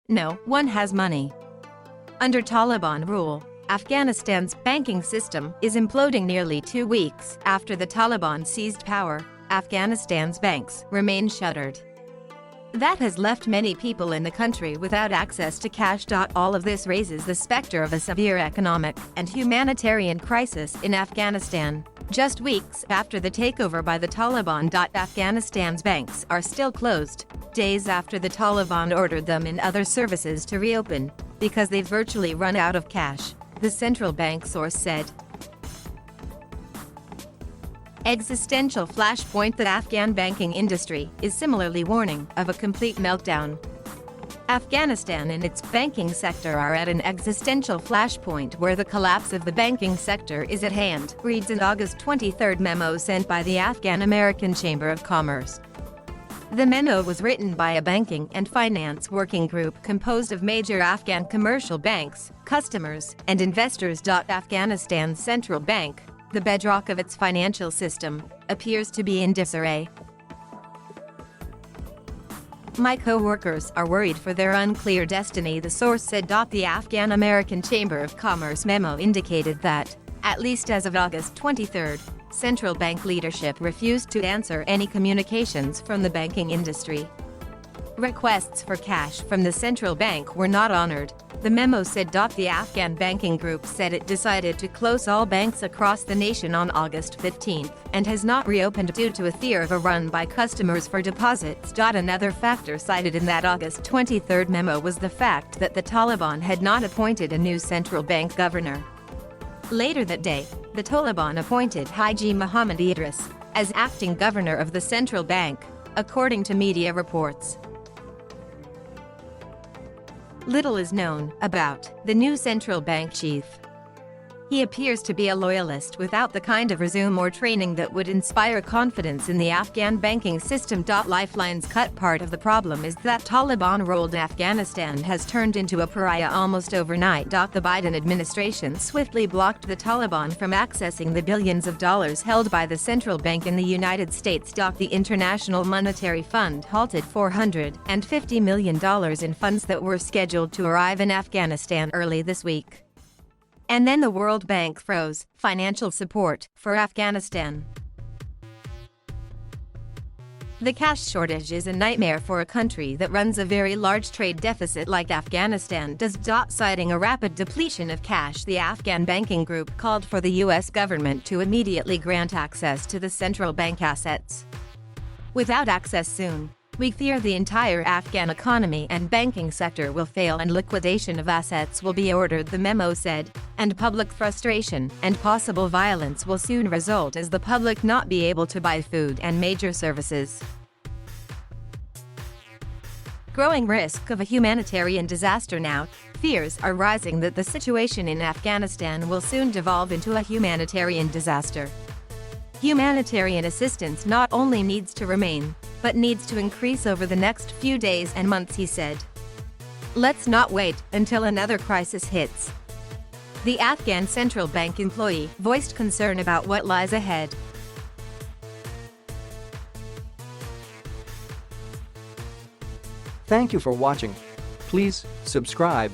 No one has money. Under Taliban rule, Afghanistan's banking system is imploding nearly 2 weeks after the Taliban seized power. Afghanistan's banks remain shuttered. That has left many people in the country without access to cash. All of this raises the specter of a severe economic and humanitarian crisis in Afghanistan. Just weeks after the takeover by the Taliban. Afghanistan's banks are still closed, days after the Taliban ordered them and other services to reopen, because they've virtually run out of cash, the central bank source said. Existential flashpoint. The Afghan banking industry is similarly warning of a complete meltdown. Afghanistan and its banking sector are at an existential flashpoint where the collapse of the banking sector is at hand, reads an August 23 memo sent by the Afghan American Chamber of Commerce. The memo was written by a banking and finance working group composed of major Afghan commercial banks, customers, and investors. Afghanistan's central bank, the bedrock of its financial system, appears to be in disarray. My co-workers are worried for their unclear destiny, the source said. The Afghan American Chamber of Commerce memo indicated that, at least as of August 23, central bank leadership refused to answer any communications from the banking industry. Requests for cash from the central bank were not honored, the memo said. The Afghan banking group said it decided to close all banks across the nation on August 15 and has not reopened due to a fear of a run by customers for deposits. Another factor cited in that August 23 memo was the fact that the Taliban had not appointed a new central bank governor. Later that day, the Taliban appointed Haji Muhammad Idris as acting governor of the central bank, according to media reports. Little is known about the new central bank chief. He appears to be a loyalist without the kind of resume or training that would inspire confidence in the Afghan banking system. Lifeline's cut. Part of the problem is that Taliban-ruled Afghanistan has turned into a pariah almost overnight. The Biden administration swiftly blocked the Taliban from accessing the billions of dollars held by the central bank in the United States. The International Monetary Fund halted $450 million in funds that were scheduled to arrive in Afghanistan early this week. And then the World Bank froze financial support for Afghanistan. The cash shortage is a nightmare for a country that runs a very large trade deficit like Afghanistan does. Citing a rapid depletion of cash, the Afghan banking group called for the U.S. government to immediately grant access to the central bank assets. Without access soon, we fear the entire Afghan economy and banking sector will fail and liquidation of assets will be ordered, the memo said, and public frustration and possible violence will soon result as the public not be able to buy food and major services. Growing risk of a humanitarian disaster now, fears are rising that the situation in Afghanistan will soon devolve into a humanitarian disaster. Humanitarian assistance not only needs to remain, but needs to increase over the next few days and months, he said. Let's not wait until another crisis hits. The Afghan central bank employee voiced concern about what lies ahead. Thank you for watching. Please subscribe